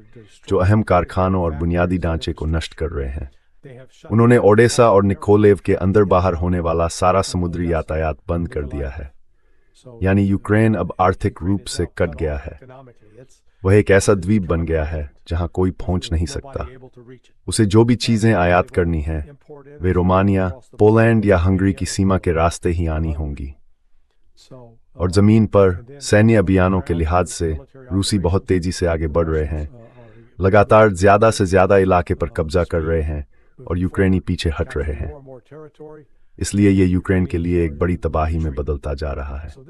जो अहम कारखानों और बुनियादी ढांचे को नष्ट कर रहे हैं। उन्होंने ओडेसा और निकोलेव के अंदर बाहर होने वाला सारा समुद्री यातायात बंद कर दिया है। यानी यूक्रेन अब आर्थिक रूप से कट गया है। वह एक ऐसा द्वीप बन गया है जहां कोई पहुंच नहीं सकता। उसे जो भी चीजें आयात करनी हैं, वे रोमानिया, पोलैंड या हंगरी की सीमा के रास्ते ही आनी होंगी। और जमीन पर सैन्य अभियानों के लिहाज से रूसी बहुत तेजी से आगे बढ़ रहे हैं, लगातार ज्यादा से ज्यादा इलाके पर कब्जा कर रहे हैं और यूक्रेनी पीछे हट रहे हैं। इसलिए ये यूक्रेन के लिए एक बड़ी तबाही में बदलता जा रहा है। So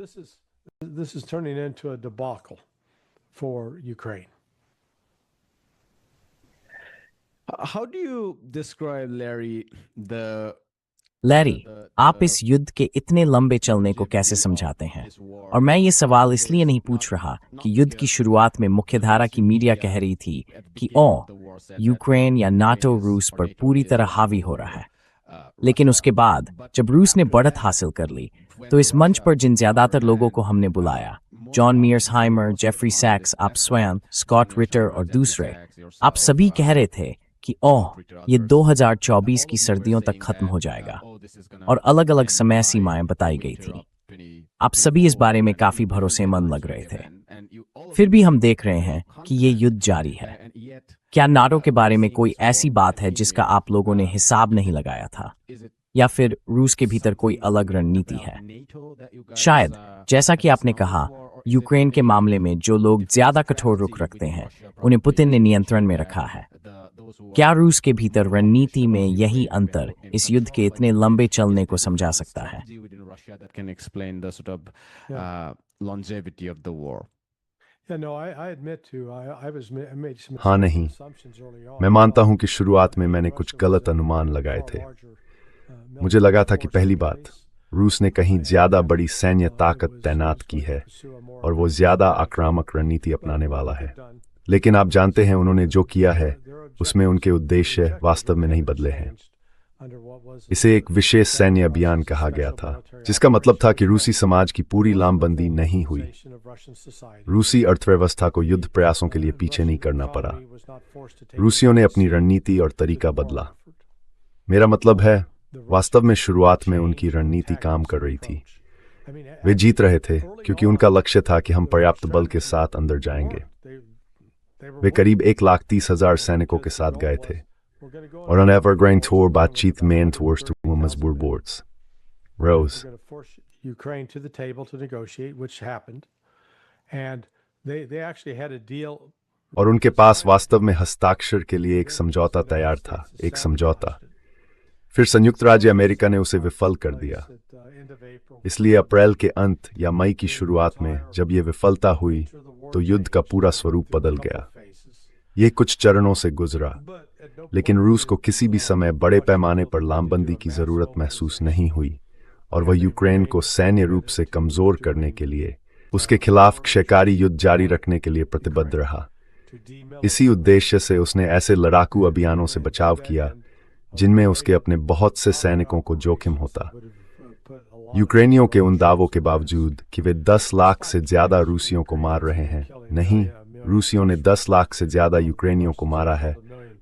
this is turning into a debacle for Ukraine. How do you describe, Larry, Larry, आप इस युद्ध के इतने लंबे चलने को कैसे समझाते हैं? और मैं ये सवाल इसलिए नहीं पूछ रहा कि युद्ध की शुरुआत में मुख्यधारा की मीडिया कह रही थी कि यूक्रेन या नाटो रूस पर पूरी तरह हावी हो रहा है। लेकिन उसके बाद जब रूस ने बढ़त हासिल कर ली, तो इस मंच पर जिन ज्यादातर लोगों को हमने बुलाया, जॉन मीयर्सहाइमर, जेफरी सैक्स, आप स्वयं, स्कॉट रिटर और दूसरे, आप सभी कह रहे थे कि ये 2024 की सर्दियों तक खत्म हो जाएगा, और अलग अलग समय सीमाएं बताई गई थी। आप सभी इस बारे में काफी भरोसेमंद लग रहे थे। फिर भी हम देख रहे हैं कि ये युद्ध जारी है। क्या नाटो के बारे में कोई ऐसी बात है जिसका आप लोगों ने हिसाब नहीं लगाया था, या फिर रूस के भीतर कोई अलग रणनीति है? शायद, जैसा कि आपने कहा, यूक्रेन के मामले में जो लोग ज्यादा कठोर रुख रखते हैं, उन्हें पुतिन ने नियंत्रण में रखा है। क्या रूस के भीतर रणनीति में यही अंतर इस युद्ध के इतने लंबे चलने को समझा सकता है? that can explain the sort of longevity of the war. Yeah, no, I admit to I made some हाँ नहीं, assumptions early on. मैं मानता हूं कि शुरुआत में मैंने कुछ गलत अनुमान लगाए थे। मुझे लगा था कि पहली बात, रूस ने कहीं ज्यादा बड़ी सैन्य ताकत तैनात की है और वो ज्यादा आक्रामक रणनीति अपनाने वाला है। लेकिन आप जानते हैं उन्होंने जो किया है उसमें उनके उद्देश्य वास्तव में नहीं बदले हैं। इसे एक विशेष सैन्य अभियान कहा गया था, जिसका मतलब था कि रूसी समाज की पूरी लामबंदी नहीं हुई। रूसी अर्थव्यवस्था को युद्ध प्रयासों के लिए पीछे नहीं करना पड़ा। रूसियों ने अपनी रणनीति और तरीका बदला। मेरा मतलब है, वास्तव में शुरुआत में उनकी रणनीति काम कर रही थी। वे जीत रहे थे क्योंकि उनका लक्ष्य था कि हम पर्याप्त बल के साथ अंदर जाएंगे। वे करीब 1,30,000 सैनिकों के साथ गए थे और an evergreen tour बातचीत में towards मजबूर बोर्ड्स रोज Ukraine to the table to negotiate, which happened, and they actually had a deal. और उनके पास वास्तव में हस्ताक्षर के लिए एक समझौता तैयार था, एक समझौता। फिर संयुक्त राज्य अमेरिका ने उसे विफल कर दिया। इसलिए अप्रैल के अंत या मई की शुरुआत में जब यह विफलता हुई तो युद्ध का पूरा स्वरूप बदल गया। ये कुछ चरणों से गुजरा, लेकिन रूस को किसी भी समय बड़े पैमाने पर लामबंदी की जरूरत महसूस नहीं हुई और वह यूक्रेन को सैन्य रूप से कमजोर करने के लिए, उसके खिलाफ क्षयकारी युद्ध जारी रखने के लिए प्रतिबद्ध रहा। इसी उद्देश्य से उसने ऐसे लड़ाकू अभियानों से बचाव किया जिनमें उसके अपने बहुत से सैनिकों को जोखिम होता। यूक्रेनियों के उन दावों के बावजूद कि वे 10 लाख से ज्यादा रूसियों को मार रहे हैं, नहीं, रूसियों ने 10 लाख से ज्यादा यूक्रेनियों को मारा है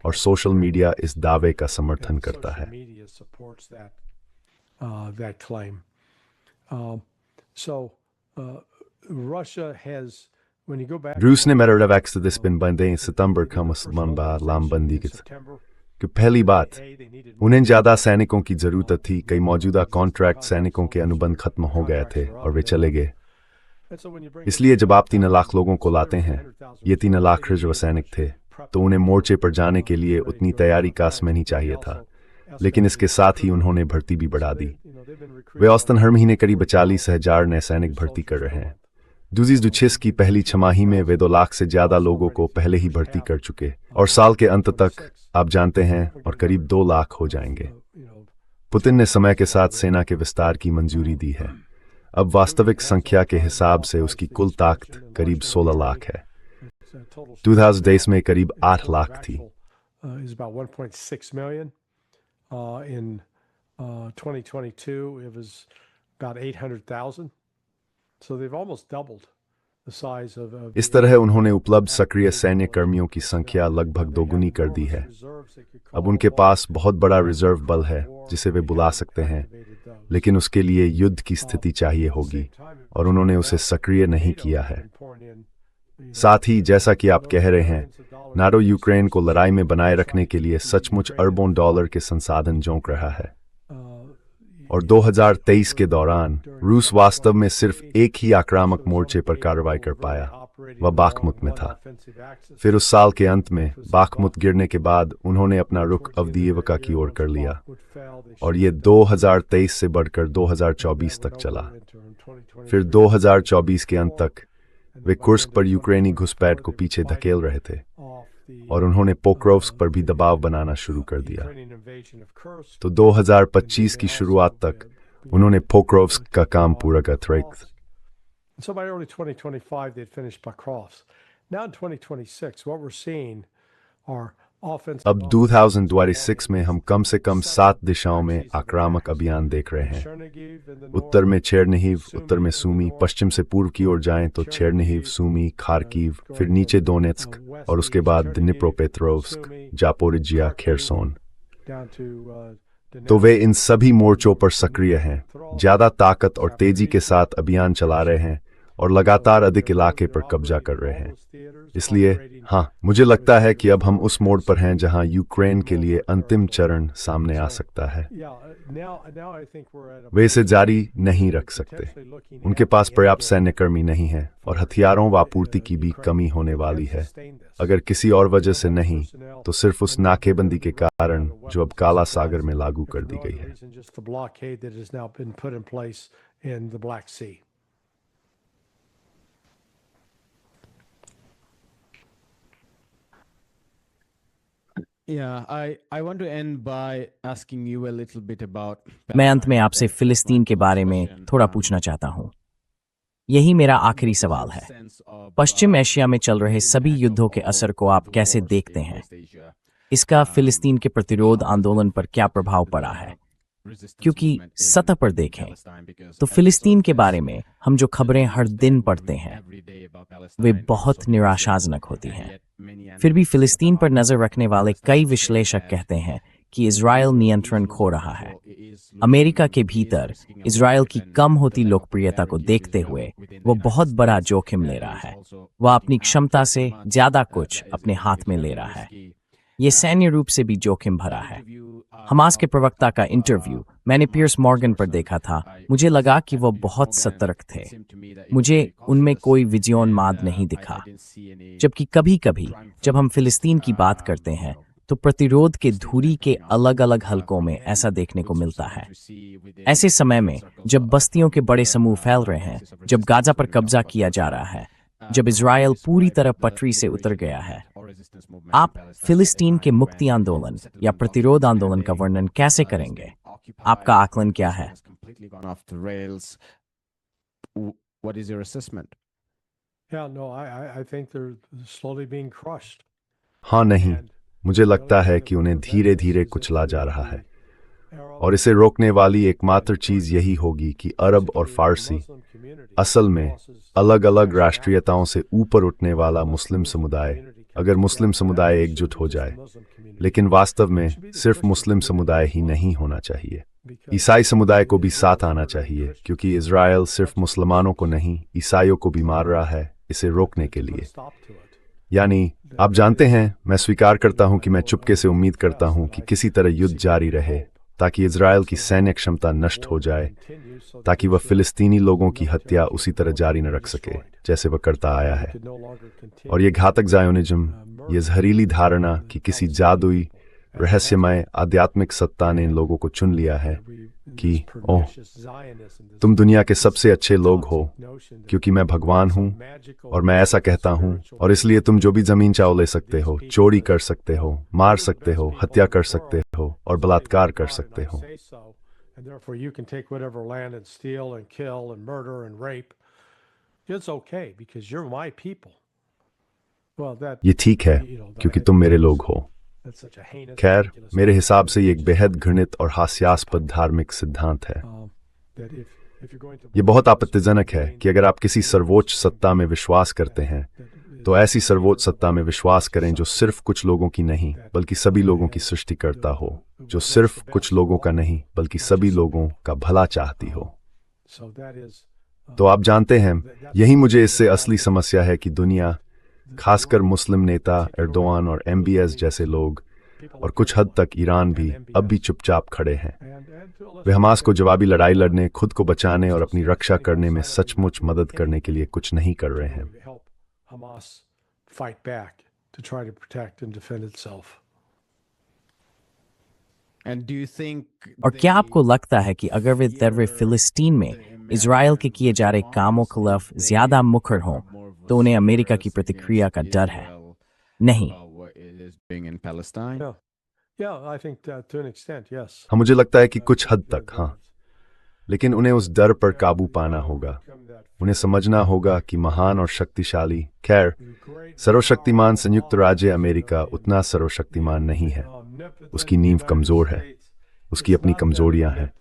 और सोशल मीडिया इस दावे का समर्थन करता है। रूस ने मेरेडवैक्स दिस्पिन बंदे सितंबर का मुसलमान लामबंदी की कि पहली बात, उन्हें ज्यादा सैनिकों की जरूरत थी। कई मौजूदा कॉन्ट्रैक्ट सैनिकों के अनुबंध खत्म हो गए थे और वे चले गए। इसलिए जब आप 3 लाख लोगों को लाते हैं, ये 3 लाख रिजर्व सैनिक थे, तो उन्हें मोर्चे पर जाने के लिए उतनी तैयारी कास में नहीं चाहिए था। लेकिन इसके साथ ही उन्होंने भर्ती भी बढ़ा दी। वे औसतन हर महीने करीब 40,000 नए सैनिक भर्ती कर रहे हैं। 2026 की पहली छमाही में वे 2 लाख से ज्यादा लोगों को पहले ही भर्ती कर चुके और साल के अंत तक आप जानते हैं और करीब 2 लाख हो जाएंगे। पुतिन ने समय के साथ सेना के विस्तार की मंजूरी दी है। अब वास्तविक संख्या के हिसाब से उसकी कुल ताकत करीब 16 लाख है। 2023 में करीब 8 लाख थी। In 2022, it was about 800,000. So they've almost doubled the size of. इस तरह उन्होंने उपलब्ध सक्रिय सैन्य कर्मियों की संख्या लगभग दोगुनी कर दी है। अब उनके पास बहुत बड़ा रिजर्व बल है जिसे वे बुला सकते हैं, लेकिन उसके लिए युद्ध की स्थिति चाहिए होगी और उन्होंने उसे सक्रिय नहीं किया है। साथ ही जैसा कि आप कह रहे हैं, नाटो यूक्रेन को लड़ाई में बनाए रखने के लिए सचमुच अरबों डॉलर के संसाधन झोंक रहा है। और 2023 के दौरान रूस वास्तव में सिर्फ एक ही आक्रामक मोर्चे पर कार्रवाई कर पाया, वह बाखमुत में था। फिर उस साल के अंत में बाखमुत गिरने के बाद उन्होंने अपना रुख अवदीयवका की ओर कर लिया और ये 2023 से बढ़कर 2024 तक चला। फिर 2024 के अंत तक वे कुर्स्क पर यूक्रेनी घुसपैठ को पीछे धकेल रहे थे और उन्होंने पोक्रोव्स्क पर भी दबाव बनाना शुरू कर दिया। तो 2025 की शुरुआत तक उन्होंने पोक्रोव्स्क का काम पूरा कर दिया। So by early 2025, they'd finished Pokrovsk. Now in 2026, what we're seeing are offensive. अब 2026 में हम कम से कम 7 दिशाओं में आक्रामक अभियान देख रहे हैं। उत्तर में चेरनिहिव, उत्तर में सूमी, पश्चिम से पूर्व की ओर जाएं तो चेरनिहिव, सूमी, खार्किव, फिर नीचे दोनेत्स्क और उसके बाद द्निप्रोपेट्रोव्स्क, जापोरिजिया, खेरसोन। तो वे इन सभी मोर्चों पर सक्रिय हैं, ज्यादा ताकत और तेजी के साथ अभियान चला रहे हैं और लगातार अधिक इलाके पर कब्जा कर रहे हैं। इसलिए हाँ, मुझे लगता है कि अब हम उस मोड़ पर हैं जहां यूक्रेन के लिए अंतिम चरण सामने आ सकता है। वे इसे जारी नहीं रख सकते। उनके पास पर्याप्त सैन्यकर्मी नहीं है और हथियारों व आपूर्ति की भी कमी होने वाली है। अगर किसी और वजह से नहीं, तो सिर्फ उस नाकेबंदी के कारण जो अब काला सागर में लागू कर दी गई है। Yeah, I want to end by asking you a little bit about मैं अंत में आपसे फिलिस्तीन के बारे में थोड़ा पूछना चाहता हूँ। यही मेरा आखिरी सवाल है। पश्चिम एशिया में चल रहे सभी युद्धों के असर को आप कैसे देखते हैं? इसका फिलिस्तीन के प्रतिरोध आंदोलन पर क्या प्रभाव पड़ा है? क्योंकि सतह पर देखें तो फिलिस्तीन के बारे में हम जो खबरें हर दिन पढ़ते हैं वे बहुत निराशाजनक होती हैं। फिर भी फिलिस्तीन पर नजर रखने वाले कई विश्लेषक कहते हैं कि इजराइल नियंत्रण खो रहा है। अमेरिका के भीतर इजराइल की कम होती लोकप्रियता को देखते हुए वो बहुत बड़ा जोखिम ले रहा है। वह अपनी क्षमता से ज्यादा कुछ अपने हाथ में ले रहा है। ये सैन्य रूप से भी जोखिम भरा है। हमास के प्रवक्ता का इंटरव्यू मैंने पियर्स मॉर्गन पर देखा था। मुझे लगा कि वो बहुत सतर्क थे। मुझे उनमें कोई विजयोन्माद नहीं दिखा। जबकि कभी-कभी जब हम फिलिस्तीन की बात करते हैं तो प्रतिरोध के धुरी के अलग-अलग हलकों में ऐसा देखने को मिलता है। ऐसे समय में जब बस्तियों के बड़े समूह फैल रहे हैं, जब गाजा पर कब्जा किया जा रहा है, जब इजराइल पूरी तरह पटरी से उतर गया है, आप फिलिस्तीन के मुक्ति आंदोलन या प्रतिरोध आंदोलन का वर्णन कैसे करेंगे? आपका आकलन क्या है? What is your assessment? Yeah, no, I think they're slowly being crushed. हाँ नहीं, मुझे लगता है कि उन्हें धीरे धीरे कुचला जा रहा है और इसे रोकने वाली एकमात्र चीज यही होगी कि अरब और फारसी, असल में अलग अलग राष्ट्रीयताओं से ऊपर उठने वाला मुस्लिम समुदाय, अगर मुस्लिम समुदाय एकजुट हो जाए, लेकिन वास्तव में सिर्फ मुस्लिम समुदाय ही नहीं होना चाहिए, ईसाई समुदाय को भी साथ आना चाहिए, क्योंकि इजराइल सिर्फ मुसलमानों को नहीं, ईसाइयों को भी मार रहा है इसे रोकने के लिए। यानी आप जानते हैं, मैं स्वीकार करता हूं कि मैं चुपके से उम्मीद करता हूं कि किसी तरह युद्ध जारी रहे ताकि इजराइल की सैन्य क्षमता नष्ट हो जाए, ताकि वह फिलिस्तीनी लोगों की हत्या उसी तरह जारी न रख सके जैसे वह करता आया है। और ये घातक ज़ायोनिज्म, ये जहरीली धारणा कि किसी जादुई रहस्यमय आध्यात्मिक सत्ता ने इन लोगों को चुन लिया है कि ओह, तुम दुनिया के सबसे अच्छे लोग हो क्योंकि मैं भगवान हूं और मैं ऐसा कहता हूं, और इसलिए तुम जो भी जमीन चाहो ले सकते हो, चोरी कर सकते हो, मार सकते हो, हत्या कर सकते हो और बलात्कार कर सकते हो। And therefore you can take whatever land and steal and kill and murder and rape. It's okay because you're my people. Well, that ये ठीक है क्योंकि तुम मेरे लोग हो। that's such a heinous. खैर, मेरे हिसाब से ये एक बेहद घृणित और हास्यास्पद धार्मिक सिद्धांत है। That if you're going to ये बहुत आपत्तिजनक है कि अगर आप किसी सर्वोच्च सत्ता में विश्वास करते हैं तो ऐसी सर्वोच्च सत्ता में विश्वास करें जो सिर्फ कुछ लोगों की नहीं बल्कि सभी लोगों की सृष्टि करता हो, जो सिर्फ कुछ लोगों का नहीं बल्कि सभी लोगों का भला चाहती हो। so that is तो आप जानते हैं, यही मुझे इससे असली समस्या है कि दुनिया, खासकर मुस्लिम नेता एर्दोआन और MBS जैसे लोग और कुछ हद तक ईरान भी अब भी चुपचाप खड़े हैं। वे हमास को जवाबी लड़ाई लड़ने, खुद को बचाने और अपनी रक्षा करने में सचमुच मदद करने के लिए कुछ नहीं कर रहे हैं। help Hamas fight back to try to protect and defend itself. And do you think और क्या आपको लगता है कि अगर वे दर्वे फिलिस्तीन में इजराइल के किए जा रहे कामों के खिलाफ ज्यादा मुखर हों तो उन्हें अमेरिका की प्रतिक्रिया का डर है? नहीं। in Palestine? Yeah, I think that to an extent, yes. हाँ, मुझे लगता है कि कुछ हद तक हाँ, लेकिन उन्हें उस डर पर काबू पाना होगा। उन्हें समझना होगा कि महान और शक्तिशाली, खैर सर्वशक्तिमान संयुक्त राज्य अमेरिका उतना सर्वशक्तिमान नहीं है। उसकी नींव कमजोर है, उसकी अपनी कमजोरियां हैं,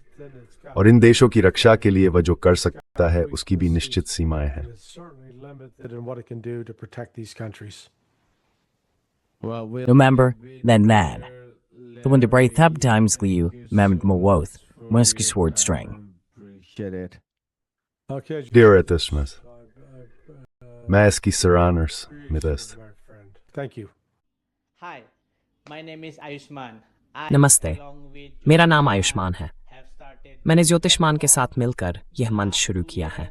और इन देशों की रक्षा के लिए वह जो कर सकता है उसकी भी निश्चित सीमाएं हैं। It's certainly limited in what it can do to protect these countries. Well, we'll Remember, then man. The one to break up times liu, memmed mowoth, muski sword string. appreciate it. Okay, Dear Smith, मैं इसकी सराहना में दस्त। my friend. Thank you. Hi, my name is Ayushman. नमस्ते, मेरा नाम आयुष्मान है। मैंने ज्योतिष्मान के साथ मिलकर यह मंच शुरू किया है।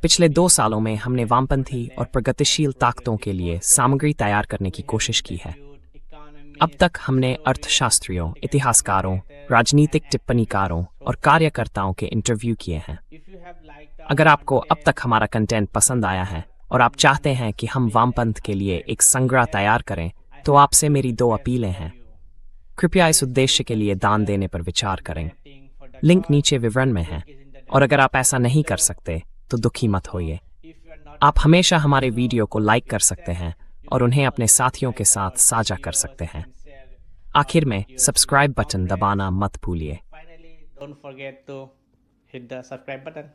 पिछले 2 सालों में हमने वामपंथी और प्रगतिशील ताकतों के लिए सामग्री तैयार करने की कोशिश की है। अब तक हमने अर्थशास्त्रियों, इतिहासकारों, राजनीतिक टिप्पणीकारों और कार्यकर्ताओं के इंटरव्यू किए हैं। अगर आपको अब तक हमारा कंटेंट पसंद आया है और आप चाहते हैं कि हम वामपंथ के लिए एक संग्रह तैयार करें, तो आपसे मेरी 2 अपीलें हैं। कृपया इस उद्देश्य के लिए दान देने पर विचार करें। लिंक नीचे विवरण में है। और अगर आप ऐसा नहीं कर सकते तो दुखी मत होइए। आप हमेशा हमारे वीडियो को लाइक कर सकते हैं और उन्हें अपने साथियों के साथ साझा कर सकते हैं। आखिर में सब्सक्राइब बटन दबाना मत भूलिए। Finally, don't forget to hit the subscribe button.